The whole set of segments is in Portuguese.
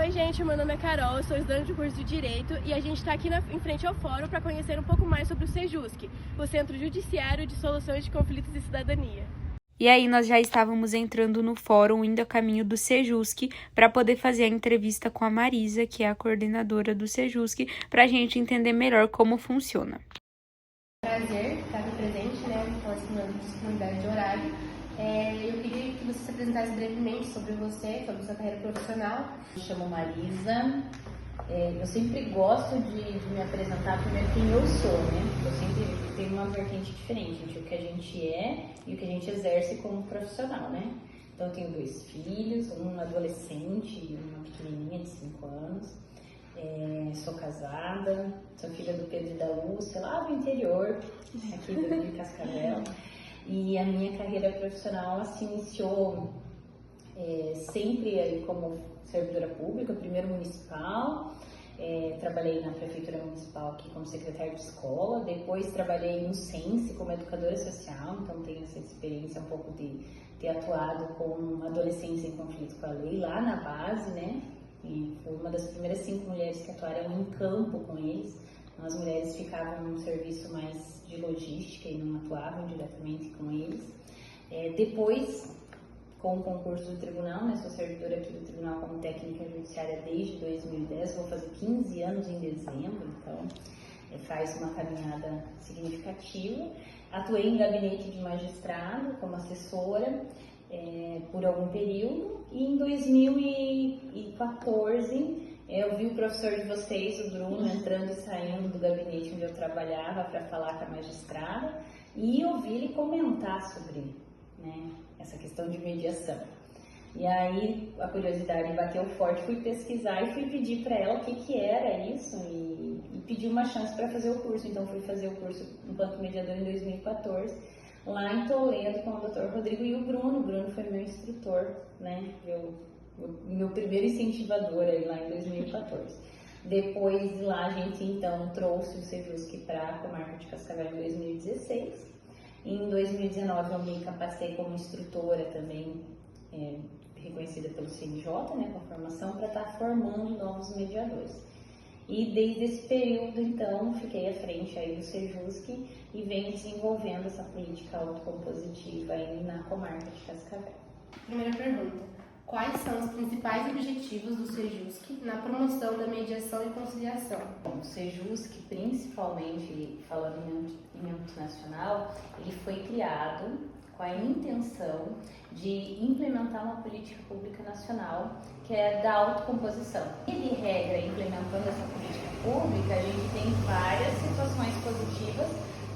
Oi gente, meu nome é Carol, eu sou estudante do curso de Direito e a gente está aqui em frente ao fórum para conhecer um pouco mais sobre o Sejusc, o Centro Judiciário de Soluções de Conflitos e Cidadania. E aí nós já estávamos entrando no fórum, indo a caminho do Sejusc, para poder fazer a entrevista com a Marisa, que é a coordenadora do Sejusc, para a gente entender melhor como funciona. Prazer estar aqui presente, com a disponibilidade de horário. Eu queria que você se apresentasse brevemente sobre você, sobre sua carreira profissional. Me chamo Marisa. Eu sempre gosto de me apresentar primeiro quem eu sou, né? Eu sempre tenho uma vertente diferente entre o que a gente é e o que a gente exerce como profissional, né? Então, eu tenho 2 filhos, um adolescente e uma pequenininha de 5 anos. Sou casada, sou filha do Pedro e da Lúcia, lá do interior, aqui de Cascavel. E a minha carreira profissional se iniciou sempre aí como servidora pública, primeiro municipal. Trabalhei na prefeitura municipal aqui como secretária de escola, depois trabalhei no Sense como educadora social, então tenho essa experiência um pouco de ter atuado com adolescência em conflito com a lei lá na base, né? E fui uma das primeiras 5 mulheres que atuaram em campo com eles. As mulheres ficavam num serviço mais de logística e não atuavam diretamente com eles. Depois, com o concurso do tribunal, né, sou servidora aqui do tribunal como técnica judiciária desde 2010, vou fazer 15 anos em dezembro, então faz uma caminhada significativa. Atuei em gabinete de magistrado como assessora por algum período, e em 2014 eu vi o professor de vocês, o Bruno, entrando e saindo do gabinete onde eu trabalhava para falar com a magistrada, e ouvi ele comentar sobre, né, essa questão de mediação. E aí a curiosidade bateu forte, fui pesquisar e fui pedir para ela o que era isso e pedi uma chance para fazer o curso. Então fui fazer o curso enquanto mediador em 2014, lá em Toledo com o Dr. Rodrigo e o Bruno. O Bruno foi meu instrutor, né? Meu primeiro incentivador aí lá em 2014. Depois de lá a gente então trouxe o Sejusc para a comarca de Cascavel em 2016. Em 2019 eu me capacitei como instrutora também, reconhecida pelo CNJ, né, com a formação, para estar formando novos mediadores. E desde esse período, então, fiquei à frente aí do Sejusc e venho desenvolvendo essa política autocompositiva aí na comarca de Cascavel. Primeira pergunta: quais são os principais objetivos do Sejusc na promoção da mediação e conciliação? Bom, o Sejusc, principalmente falando em âmbito nacional, ele foi criado com a intenção de implementar uma política pública nacional que é da autocomposição. E de regra, implementando essa política pública, a gente tem várias situações positivas,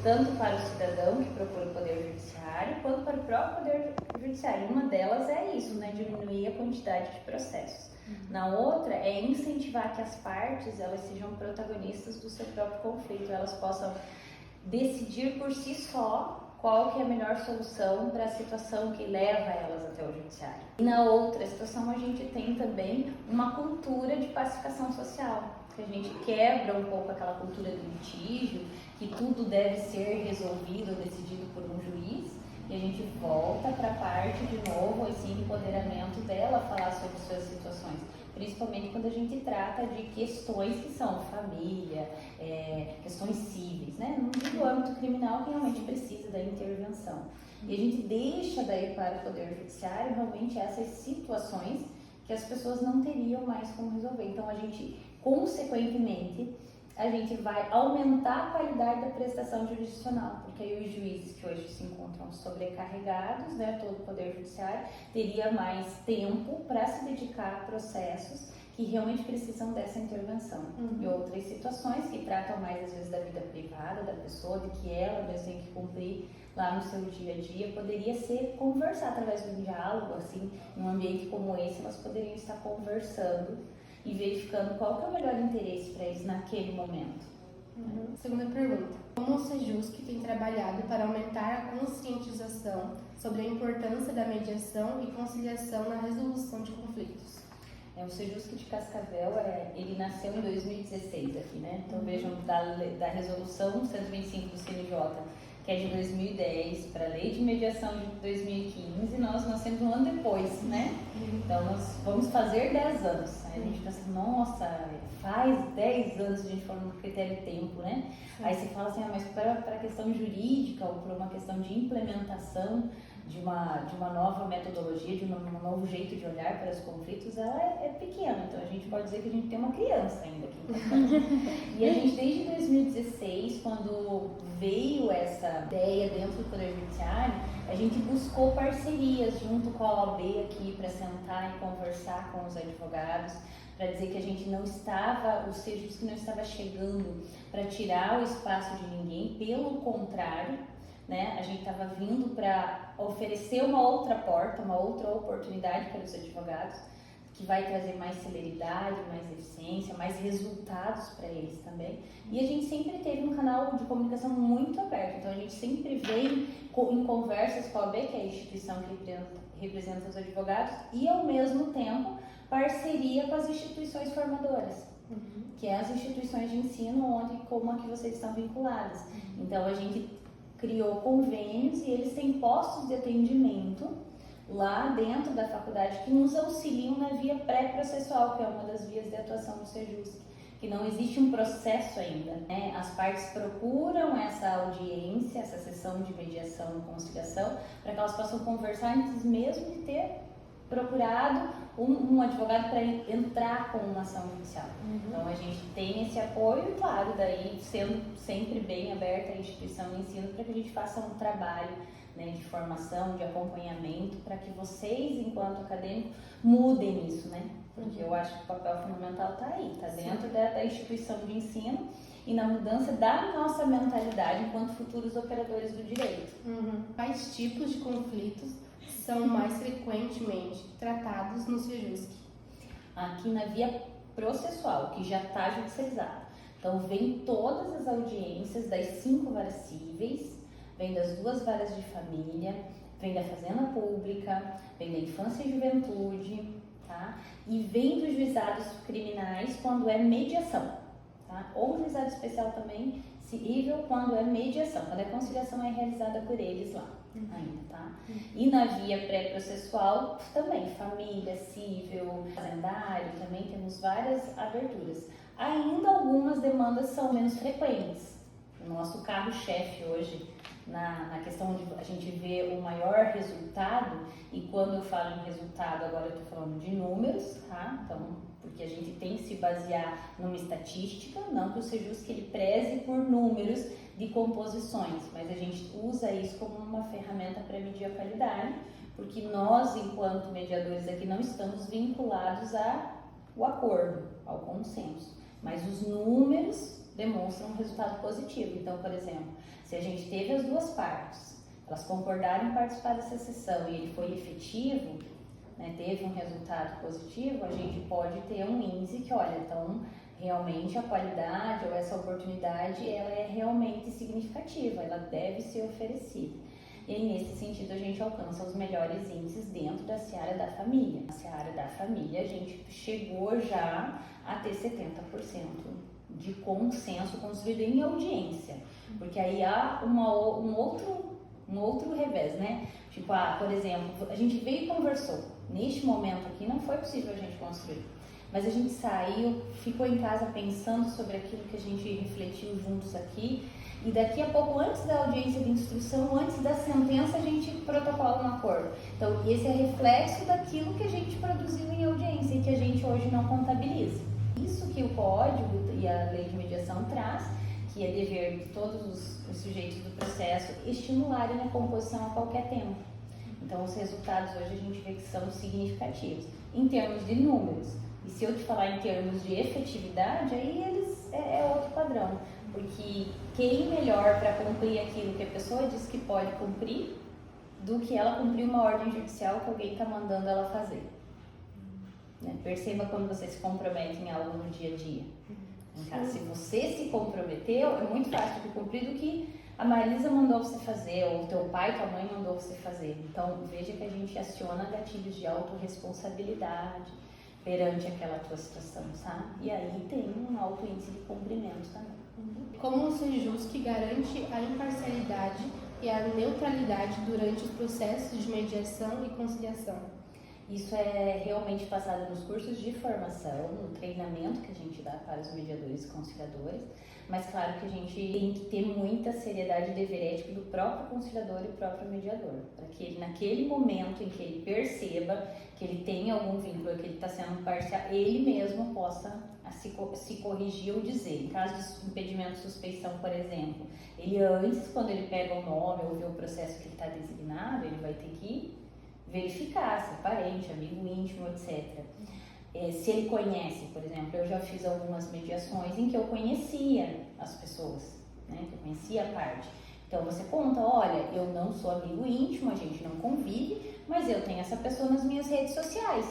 tanto para o cidadão que procura o Poder Judiciário, quanto para o próprio Poder Judiciário. Uma delas é isso, né, diminuir a quantidade de processos. Na outra é incentivar que as partes elas sejam protagonistas do seu próprio conflito, elas possam decidir por si só qual que é a melhor solução para a situação que leva elas até o judiciário. E na outra situação a gente tem também uma cultura de pacificação social, que a gente quebra um pouco aquela cultura do litígio, que tudo deve ser resolvido ou decidido por um juiz, e a gente volta para a parte de novo, esse empoderamento dela falar sobre suas situações, principalmente quando a gente trata de questões que são família, questões cíveis, né? Não digo âmbito criminal, que realmente precisa da intervenção. E a gente deixa daí para o Poder Judiciário realmente essas situações que as pessoas não teriam mais como resolver. Então a gente, consequentemente, a gente vai aumentar a qualidade da prestação jurisdicional, porque aí os juízes que hoje se encontram sobrecarregados, né, todo o Poder Judiciário, teria mais tempo para se dedicar a processos que realmente precisam dessa intervenção. E outras situações que tratam mais, às vezes, da vida privada da pessoa, de que ela mesma tem que cumprir lá no seu dia a dia, poderia ser conversar através de um diálogo, assim, em um ambiente como esse, elas poderiam estar conversando e verificando qual que é o melhor interesse para eles naquele momento. Segunda pergunta: como o Sejusc tem trabalhado para aumentar a conscientização sobre a importância da mediação e conciliação na resolução de conflitos? O Sejusc de Cascavel, ele nasceu em 2016 aqui, né? Então vejam, da resolução 125 do CNJ, que é de 2010, para a Lei de Mediação de 2015, nós nascemos um ano depois, né? Então, nós vamos fazer 10 anos. Aí a gente pensa, nossa, faz 10 anos que a gente falou no critério de tempo, né? Aí você fala assim, mas para a questão jurídica ou para uma questão de implementação de uma nova metodologia, de um novo jeito de olhar para os conflitos, ela é pequena. Então, a gente pode dizer que a gente tem uma criança ainda aqui. E a gente, desde 2016, quando veio essa ideia dentro do Poder Judiciário, a gente buscou parcerias junto com a OAB aqui para sentar e conversar com os advogados, para dizer que a gente não estava, o SEJUSC não estava chegando para tirar o espaço de ninguém, pelo contrário, né? A gente estava vindo para oferecer uma outra porta, uma outra oportunidade para os advogados, que vai trazer mais celeridade, mais eficiência, mais resultados para eles também. E a gente sempre teve um canal de comunicação muito aberto, então a gente sempre vem em conversas com a OAB, que é a instituição que representa os advogados, e ao mesmo tempo parceria com as instituições formadoras, que é as instituições de ensino como a que vocês estão vinculadas. Então a gente criou convênios e eles têm postos de atendimento lá dentro da faculdade que nos auxiliam na via pré-processual, que é uma das vias de atuação do SEJUSC, que não existe um processo ainda, né? As partes procuram essa audiência, essa sessão de mediação e conciliação, para que elas possam conversar antes mesmo de ter procurado um advogado para entrar com uma ação judicial. Então a gente tem esse apoio e, claro, daí sendo sempre bem aberta a instituição de ensino para que a gente faça um trabalho, né, de formação, de acompanhamento, para que vocês, enquanto acadêmicos, mudem isso, né? Porque eu acho que o papel fundamental está aí, está dentro da instituição de ensino e na mudança da nossa mentalidade enquanto futuros operadores do direito. Quais tipos de conflitos são mais frequentemente tratados no SEJUSC? Aqui na via processual, que já está judicializada. Então, vem todas as audiências das 5 varas cíveis, vem das 2 varas de família, vem da fazenda pública, vem da infância e juventude, tá? E vem dos juizados criminais quando é mediação, tá? Ou juizado especial também, cível, quando é mediação, quando a conciliação é realizada por eles lá. Ainda, tá? E na via pré-processual também, família, cível, fazendário, também temos várias aberturas. Ainda algumas demandas são menos frequentes. O nosso carro-chefe hoje, na questão de a gente vê o maior resultado, e quando eu falo em resultado, agora eu estou falando de números, tá? Então, porque a gente tem que se basear numa estatística, não que o SEJUSC ele preze por números de composições, mas a gente usa isso como uma ferramenta para medir a qualidade, porque nós, enquanto mediadores aqui, não estamos vinculados ao acordo, ao consenso, mas os números demonstram um resultado positivo. Então, por exemplo, se a gente teve as 2 partes, elas concordaram em participar dessa sessão e ele foi efetivo, né, teve um resultado positivo, a gente pode ter um índice que, olha, então realmente a qualidade ou essa oportunidade ela é realmente significativa, ela deve ser oferecida. E aí, nesse sentido, a gente alcança os melhores índices dentro da seara da família. Na seara da família, a gente chegou já a ter 70% de consenso construído em audiência, porque aí há um outro revés, né? Tipo, por exemplo, a gente veio e conversou. Neste momento aqui não foi possível a gente construir, mas a gente saiu, ficou em casa pensando sobre aquilo que a gente refletiu juntos aqui, e daqui a pouco, antes da audiência de instrução, antes da sentença, a gente protocola um acordo. Então, esse é reflexo daquilo que a gente produziu em audiência e que a gente hoje não contabiliza. Isso que o Código e a Lei de Mediação traz, que é dever de todos os sujeitos do processo estimularem a composição a qualquer tempo. Então, os resultados hoje a gente vê que são significativos, em termos de números. E se eu te falar em termos de efetividade, aí eles é outro padrão. Porque quem melhor para cumprir aquilo que a pessoa diz que pode cumprir do que ela cumprir uma ordem judicial que alguém está mandando ela fazer. Né? Perceba quando você se compromete em algo no dia a dia. Se você se comprometeu, é muito fácil de cumprir do que a Marisa mandou você fazer, ou teu pai, tua mãe mandou você fazer. Então, veja que a gente aciona gatilhos de autorresponsabilidade, perante aquela tua situação, sabe? E aí tem um alto índice de cumprimento também. Como o Sejusc garante a imparcialidade e a neutralidade durante os processos de mediação e conciliação? Isso é realmente passado nos cursos de formação, no treinamento que a gente dá para os mediadores e conciliadores, mas claro que a gente tem que ter muita seriedade e dever ético do próprio conciliador e do próprio mediador, para que ele, naquele momento em que ele perceba que ele tem algum vínculo, que ele está sendo parcial, ele mesmo possa se corrigir ou dizer. Em caso de impedimento de suspeição, por exemplo, ele antes, quando ele pega o nome ou vê o processo que ele está designado, ele vai ter que verificar se é parente, amigo íntimo, etc. Se ele conhece, por exemplo, eu já fiz algumas mediações em que eu conhecia as pessoas, né? Que eu conhecia a parte. Então você conta, olha, eu não sou amigo íntimo, a gente não convive, mas eu tenho essa pessoa nas minhas redes sociais.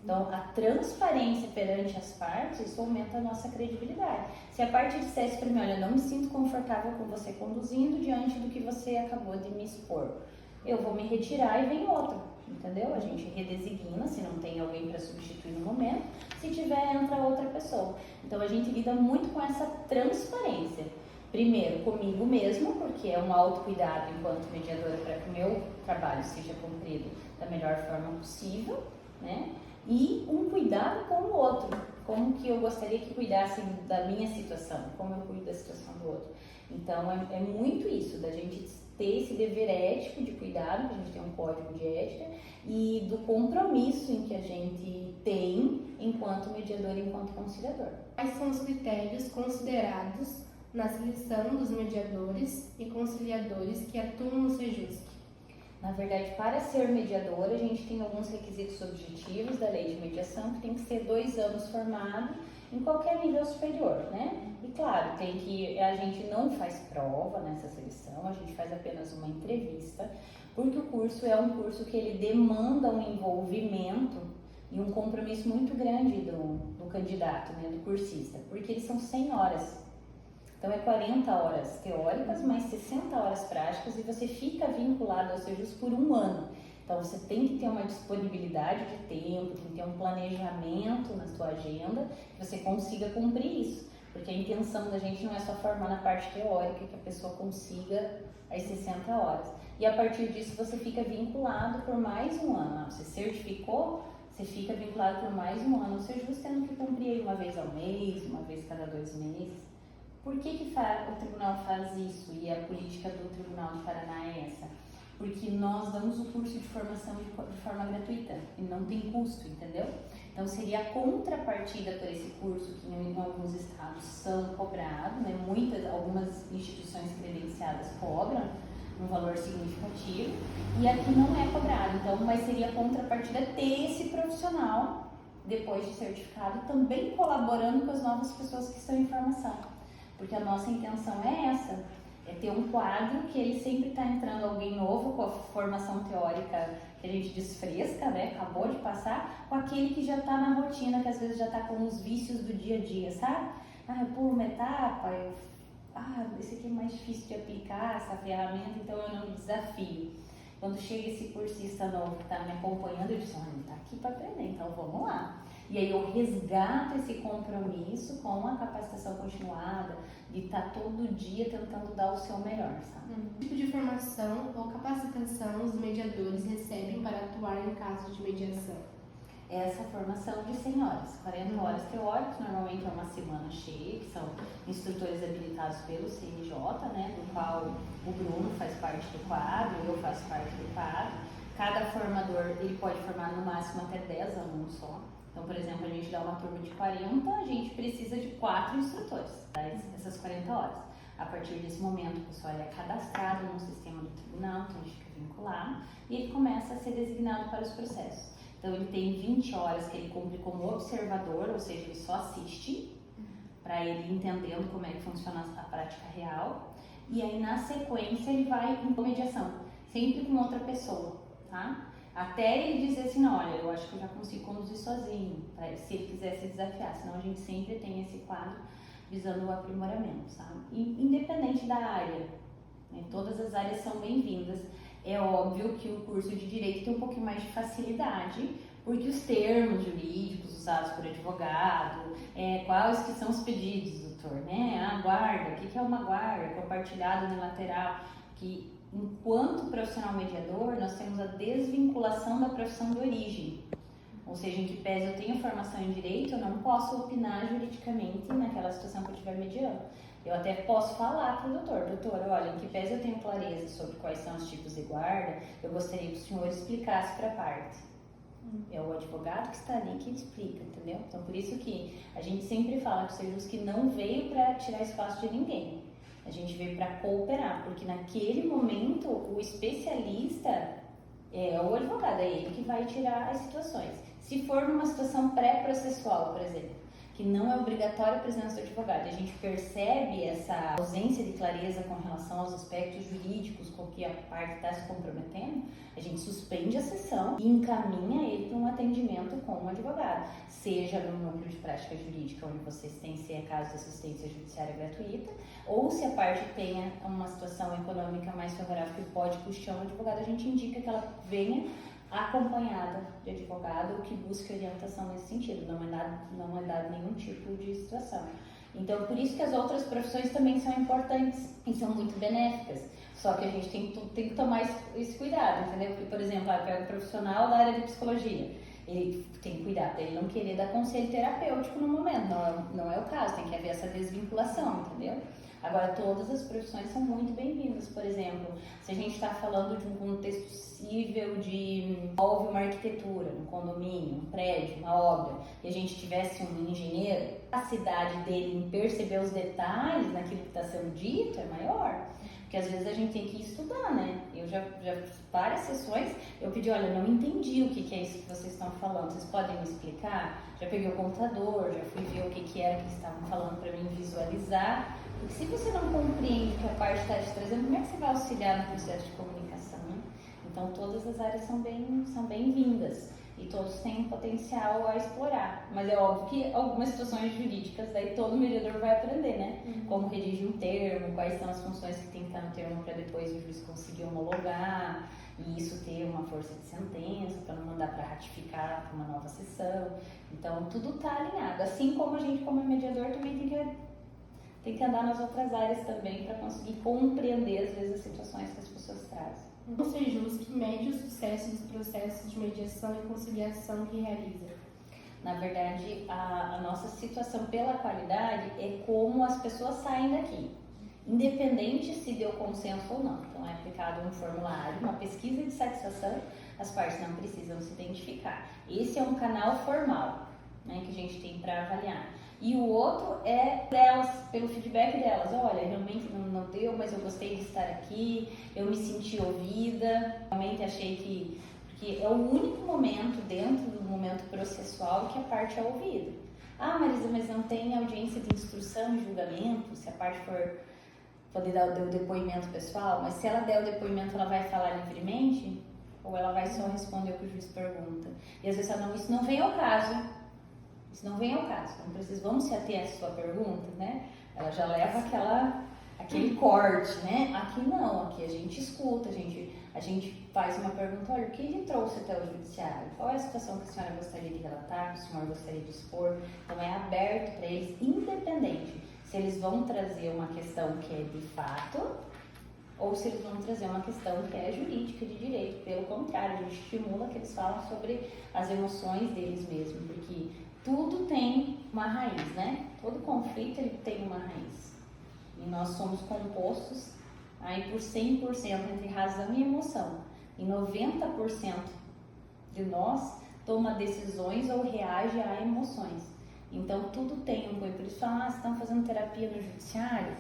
Então a transparência perante as partes, isso aumenta a nossa credibilidade. Se a parte dissesse para mim, olha, eu não me sinto confortável com você conduzindo diante do que você acabou de me expor, eu vou me retirar e vem outro. Entendeu? A gente redesigna, se não tem alguém para substituir no momento, se tiver, entra outra pessoa. Então a gente lida muito com essa transparência. Primeiro, comigo mesmo, porque é um autocuidado enquanto mediadora para que o meu trabalho seja cumprido da melhor forma possível, né? E um cuidado com o outro, como que eu gostaria que cuidassem da minha situação, como eu cuido da situação do outro. Então é muito isso, da gente ter esse dever ético de cuidado, que a gente tem um código de ética, e do compromisso em que a gente tem enquanto mediador e enquanto conciliador. Quais são os critérios considerados na seleção dos mediadores e conciliadores que atuam no Sejusc? Na verdade, para ser mediador, a gente tem alguns requisitos objetivos da lei de mediação, que tem que ser 2 anos formado em qualquer nível superior, né? E claro, a gente não faz prova nessa seleção, a gente faz apenas uma entrevista, porque o curso é um curso que ele demanda um envolvimento e um compromisso muito grande do candidato, né, do cursista, porque eles são 100 horas. Então é 40 horas teóricas, mais 60 horas práticas, e você fica vinculado ao Sejusc por 1 ano. Então você tem que ter uma disponibilidade de tempo, tem que ter um planejamento na sua agenda, que você consiga cumprir isso. Porque a intenção da gente não é só formar na parte teórica, que a pessoa consiga as 60 horas. E a partir disso você fica vinculado por mais 1 ano. Você certificou, você fica vinculado por mais 1 ano. Você justo tendo que cumprir uma vez ao mês, uma vez cada 2 meses. Por que o tribunal faz isso e a política do Tribunal do Paraná é essa? Porque nós damos o curso de formação de forma gratuita e não tem custo, entendeu? Então seria a contrapartida por esse curso, que em alguns estados são cobrados, né? Algumas instituições credenciadas cobram um valor significativo e aqui não é cobrado. Então, mas seria a contrapartida ter esse profissional, depois de certificado, também colaborando com as novas pessoas que estão em formação. Porque a nossa intenção é essa, é ter um quadro que ele sempre está entrando alguém novo com a formação teórica que a gente desfresca, né? Acabou de passar, com aquele que já está na rotina, que às vezes já está com os vícios do dia a dia, sabe? Eu pulo uma etapa, esse aqui é mais difícil de aplicar, essa ferramenta, então eu não me desafio. Quando chega esse cursista novo que está me acompanhando, eu disse, ele está aqui para aprender, então vamos lá. E aí eu resgato esse compromisso com a capacitação continuada, de estar todo dia tentando dar o seu melhor, sabe? Que tipo de formação ou capacitação os mediadores recebem para atuar em casos de mediação? Essa formação de 100 horas, 40 horas teóricas, normalmente é uma semana cheia, que são instrutores habilitados pelo CNJ, né, do qual o Bruno faz parte do quadro, eu faço parte do quadro. Cada formador, ele pode formar no máximo até 10 alunos só. Então, por exemplo, a gente dá uma turma de 40, a gente precisa de 4 instrutores, tá? Essas 40 horas. A partir desse momento, o pessoal é cadastrado no sistema do tribunal, então a gente fica vinculado, e ele começa a ser designado para os processos. Então, ele tem 20 horas que ele cumpre como observador, ou seja, ele só assiste, para ele entendendo como é que funciona a prática real. E aí, na sequência, ele vai em mediação, sempre com outra pessoa, tá? Até ele dizer assim, não, olha, eu acho que eu já consigo conduzir sozinho, se ele quiser se desafiar, senão a gente sempre tem esse quadro visando o aprimoramento, sabe? Independente da área, né? Todas as áreas são bem-vindas. É óbvio que o curso de Direito tem um pouquinho mais de facilidade, porque os termos jurídicos usados por advogado, quais que são os pedidos, doutor, né? A guarda, o que é uma guarda, compartilhada unilateral, que enquanto profissional mediador, nós temos a desvinculação da profissão de origem. Ou seja, em que pese eu tenho formação em direito, eu não posso opinar juridicamente naquela situação que eu estiver mediando. Eu até posso falar para o doutor, olha, em que pese eu tenho clareza sobre quais são os tipos de guarda, eu gostaria que o senhor explicasse para a parte. É o advogado que está ali que explica, entendeu? Então, por isso que a gente sempre fala que o Sejusc não veio para tirar espaço de ninguém. A gente veio para cooperar, porque naquele momento o especialista é o advogado, é ele que vai tirar as situações. Se for numa situação pré-processual, por exemplo, que não é obrigatória a presença do advogado, e a gente percebe essa ausência de clareza com relação aos aspectos jurídicos com que a parte está se comprometendo, a gente suspende a sessão e encaminha ele para um atendimento com o advogado, seja no núcleo de prática jurídica, onde vocês têm, se é caso de assistência judiciária gratuita, ou se a parte tenha uma situação econômica mais favorável que pode custear um advogado, a gente indica que ela venha acompanhada de advogado que busque orientação nesse sentido, não é dado nenhum tipo de situação. Então, por isso que as outras profissões também são importantes e são muito benéficas, só que a gente tem que tomar esse cuidado, entendeu? Porque, por exemplo, eu pego um profissional da área de psicologia, ele tem que cuidar para ele não querer dar conselho terapêutico no momento, não é o caso, tem que haver essa desvinculação, entendeu? Agora, todas as profissões são muito bem-vindas. Por exemplo, se a gente está falando de um contexto possível de envolve uma arquitetura, um condomínio, um prédio, uma obra, e a gente tivesse um engenheiro, a capacidade dele em perceber os detalhes naquilo que está sendo dito é maior. Porque às vezes a gente tem que estudar, né? Eu já várias sessões, eu pedi, olha, não entendi o que é isso que vocês estão falando, vocês podem me explicar? Já peguei o computador, já fui ver o que era que eles estavam falando para mim visualizar. Porque se você não compreende o que a parte está te trazendo, como é que você vai auxiliar no processo de comunicação, né? Então todas as áreas são bem-vindas e todos têm um potencial a explorar. Mas é óbvio que algumas situações jurídicas, daí todo mediador vai aprender, né? Como redigir um termo, quais são as funções que tem que estar no termo para depois o juiz conseguir homologar e isso ter uma força de sentença para não mandar para ratificar para uma nova sessão. Então tudo está alinhado. Assim como a gente, como mediador, também tem que andar nas outras áreas também para conseguir compreender, às vezes, as situações que as pessoas trazem. O Sejusc mede o sucesso dos processos de mediação e conciliação que realiza. Na verdade, a nossa situação pela qualidade é como as pessoas saem daqui, independente se deu consenso ou não. Então, é aplicado um formulário, uma pesquisa de satisfação, as partes não precisam se identificar. Esse é um canal formal, né, que a gente tem para avaliar. E o outro é delas, pelo feedback delas. Olha, realmente não deu, mas eu gostei de estar aqui, eu me senti ouvida, realmente achei que é o único momento dentro do momento processual que a parte é ouvida. Ah, Marisa, mas não tem audiência de instrução e julgamento, se a parte for poder dar o depoimento pessoal, mas se ela der o depoimento, ela vai falar livremente? Ou ela vai só responder o que o juiz pergunta? E às vezes ela não, isso não vem ao caso. Isso não vem ao caso, não precisa, vamos se ater a sua pergunta, né? Ela já leva aquele corte, né? Aqui não, aqui a gente escuta, a gente faz uma pergunta, olha, o que ele trouxe até o judiciário? Qual é a situação que a senhora gostaria de relatar, que o senhor gostaria de expor? Então é aberto para eles, independente se eles vão trazer uma questão que é de fato ou se eles vão trazer uma questão que é jurídica, de direito. Pelo contrário, a gente estimula que eles falem sobre as emoções deles mesmos, porque tudo tem uma raiz, né? Todo conflito ele tem uma raiz. E nós somos compostos aí por 100% entre razão e emoção. E 90% de nós toma decisões ou reage a emoções. Então tudo tem um coisa. Por isso, vocês estão fazendo terapia no judiciário?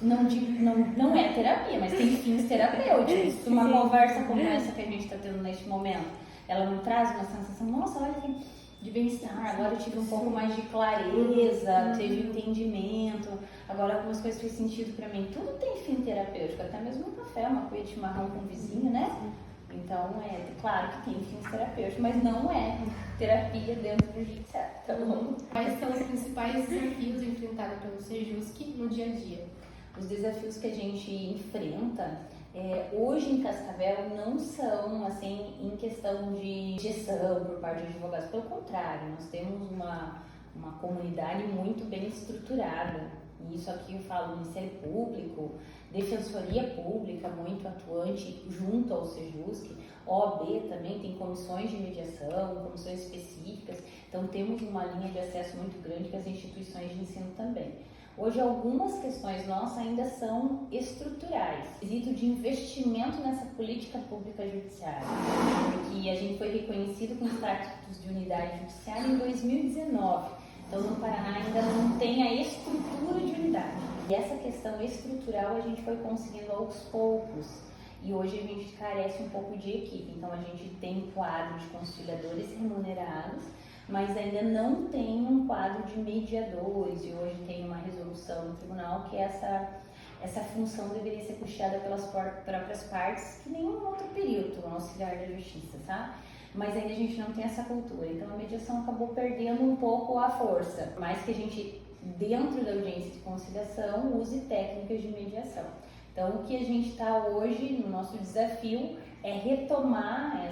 Não é terapia, mas tem fins terapêuticos. Uma conversa como essa que a gente está tendo neste momento, ela não traz uma sensação, nossa, olha que de bem-estar, agora eu tive um pouco mais de clareza, teve entendimento, agora algumas coisas fez sentido pra mim. Tudo tem fim terapêutico, até mesmo um café, uma cuia de chimarrão com o vizinho, né? Então, é claro que tem fins terapêuticos, mas não é terapia dentro do judiciário, tá bom? Quais são os principais desafios enfrentados pelo Sejusc no dia a dia? Os desafios que a gente enfrenta Hoje em Cascavel não são assim em questão de gestão por parte de advogados, pelo contrário, nós temos uma comunidade muito bem estruturada. E isso aqui eu falo Ministério Público, Defensoria Pública muito atuante junto ao Sejusc, OAB também tem comissões de mediação, comissões específicas, então temos uma linha de acesso muito grande que as instituições de ensino também. Hoje algumas questões nossas ainda são estruturais, quesito de investimento nessa política pública judiciária, porque a gente foi reconhecido com status de unidade judiciária em 2019, então no Paraná ainda não tem a estrutura de unidade. E essa questão estrutural a gente foi conseguindo aos poucos, e hoje a gente carece um pouco de equipe, então a gente tem um quadro de conciliadores remunerados, mas ainda não tem um quadro de mediadores, e hoje tem uma resolução no tribunal que essa função deveria ser custeada pelas próprias partes, que nenhum outro período no auxiliar da justiça, tá? Mas ainda a gente não tem essa cultura, então a mediação acabou perdendo um pouco a força, mais que a gente, dentro da audiência de conciliação, use técnicas de mediação. Então o que a gente está hoje, no nosso desafio, é retomar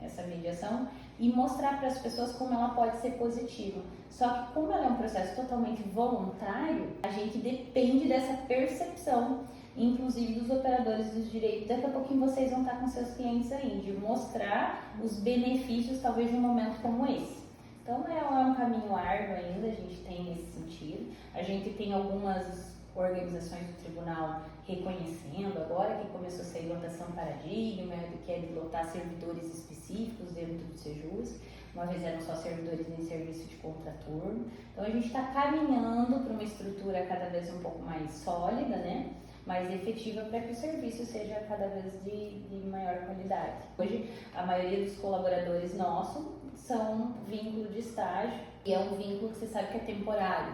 essa mediação e mostrar para as pessoas como ela pode ser positiva. Só que como ela é um processo totalmente voluntário, a gente depende dessa percepção, inclusive dos operadores dos direitos. Daqui a pouquinho vocês vão estar com seus clientes aí, de mostrar os benefícios talvez de um momento como esse. Então é um caminho árduo ainda, a gente tem nesse sentido. A gente tem algumas organizações do tribunal reconhecendo agora que começou a sair lotação paradigma, que é de lotar servidores específicos dentro do Sejusc. Uma vez eram só servidores em serviço de contraturno. Então a gente está caminhando para uma estrutura cada vez um pouco mais sólida, né? Mais efetiva, para que o serviço seja cada vez de maior qualidade. Hoje a maioria dos colaboradores nossos são vínculo de estágio, e é um vínculo que você sabe que é temporário.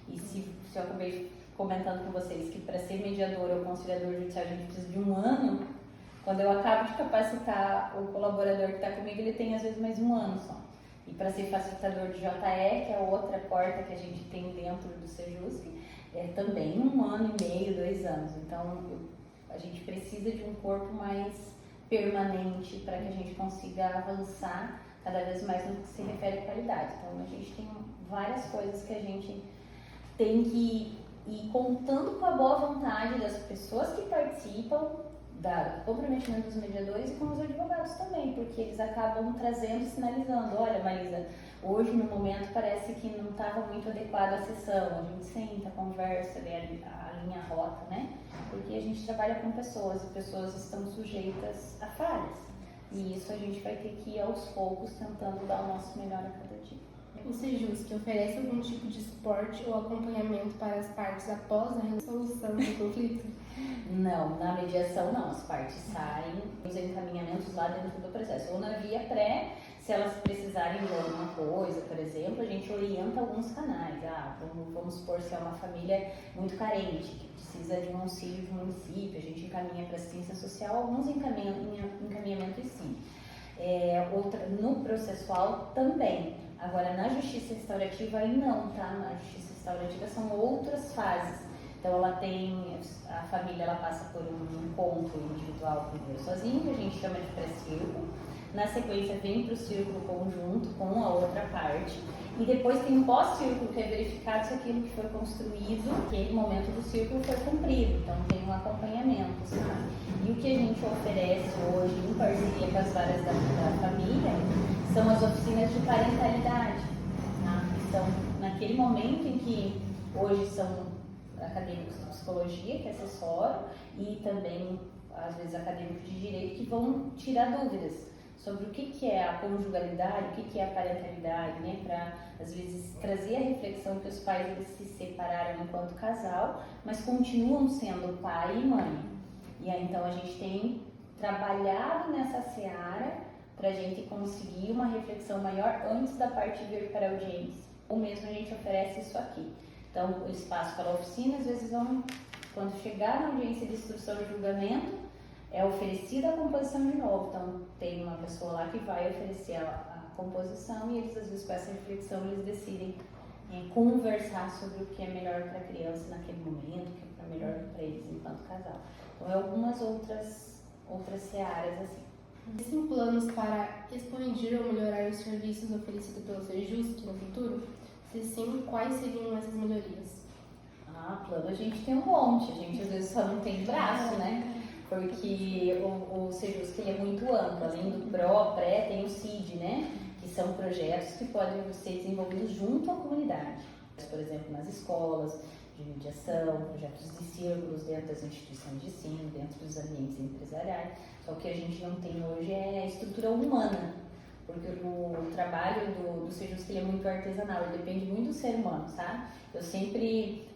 E se eu acabei comentando com vocês que para ser mediador ou conciliador judicial a gente precisa de 1 ano, quando eu acabo de capacitar o colaborador que está comigo, ele tem às vezes mais 1 ano só. E para ser facilitador de JE, que é a outra porta que a gente tem dentro do Sejusc, é também 1 ano e meio, 2 anos. Então a gente precisa de um corpo mais permanente para que a gente consiga avançar cada vez mais no que se refere à qualidade. Então a gente tem várias coisas que a gente tem que ir contando com a boa vontade das pessoas que participam, do comprometimento dos mediadores e com os advogados também, porque eles acabam trazendo e sinalizando: olha, Marisa, hoje no momento parece que não estava muito adequada a sessão, a gente senta, conversa, alinha a rota, né? Porque a gente trabalha com pessoas e pessoas estão sujeitas a falhas, e isso a gente vai ter que ir aos poucos tentando dar o nosso melhor a cada dia. O Sejusc oferece algum tipo de suporte ou acompanhamento para as partes após a resolução do conflito? Não, na mediação não, as partes saem, os encaminhamentos lá dentro do processo, ou na via pré, se elas precisarem de alguma coisa, por exemplo, a gente orienta alguns canais. Vamos supor, se é uma família muito carente, que precisa de um auxílio do município, a gente encaminha para assistência social, alguns encaminhamentos sim. No processual também. Agora, na justiça restaurativa aí não, tá? Na justiça restaurativa são outras fases. Então a família ela passa por um encontro individual primeiro sozinho, a gente chama de pré-círculo. Na sequência vem para o círculo conjunto com a outra parte. E depois tem um pós-círculo, que é verificado se aquilo que foi construído naquele momento do círculo foi cumprido. Então tem um acompanhamento, sabe? E o que a gente oferece hoje, em parceria com as varas da família, são as oficinas de parentalidade, tá? Então, naquele momento em que hoje são acadêmicos de psicologia que assessoram e também, às vezes, acadêmicos de direito que vão tirar dúvidas sobre o que é a conjugalidade, o que é a parentalidade, né? Para, às vezes, trazer a reflexão que os pais eles se separaram enquanto casal, mas continuam sendo pai e mãe. E aí, então, a gente tem trabalhado nessa seara para a gente conseguir uma reflexão maior antes da parte vir para a audiência. Ou mesmo a gente oferece isso aqui. Então, o espaço para a oficina, às vezes, quando chegar na audiência de instrução e julgamento, é oferecida a composição de novo. Então, tem uma pessoa lá que vai oferecer a composição e eles, às vezes, com essa reflexão, eles decidem conversar sobre o que é melhor para a criança naquele momento, o que é melhor para eles enquanto casal. Então, algumas outras searas assim. Existem planos para expandir ou melhorar os serviços oferecidos pelo Sejusc no futuro? Se sim, quais seriam essas melhorias? Plano a gente tem um monte, a gente às vezes só não tem braço, né? Porque o Sejusc é muito amplo, além do pré, tem o CID, né? Que são projetos que podem ser desenvolvidos junto à comunidade. Por exemplo, nas escolas, de mediação, projetos de círculos dentro das instituições de ensino, dentro dos ambientes empresariais. Só que a gente não tem hoje é a estrutura humana, porque o trabalho do Sejusc é muito artesanal, ele depende muito do ser humano, sabe? Eu sempre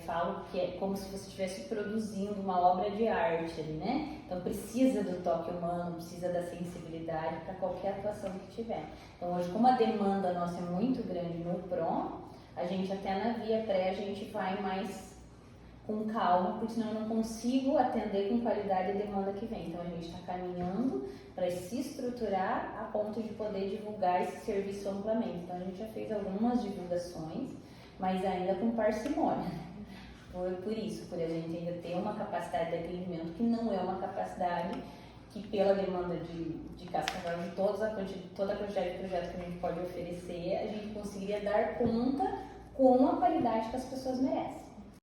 falo que é como se você estivesse produzindo uma obra de arte ali, né? Então precisa do toque humano, precisa da sensibilidade para qualquer atuação que tiver. Então hoje, como a demanda nossa é muito grande no PRO, a gente até na via pré, a gente vai mais com calma, porque senão eu não consigo atender com qualidade a demanda que vem. Então a gente está caminhando para se estruturar a ponto de poder divulgar esse serviço amplamente. Então a gente já fez algumas divulgações, mas ainda com parcimônia. Por isso, por a gente ainda ter uma capacidade de atendimento que não é uma capacidade que pela demanda de Cascavel, de toda a quantidade de projetos que a gente pode oferecer, a gente conseguiria dar conta com a qualidade que as pessoas merecem.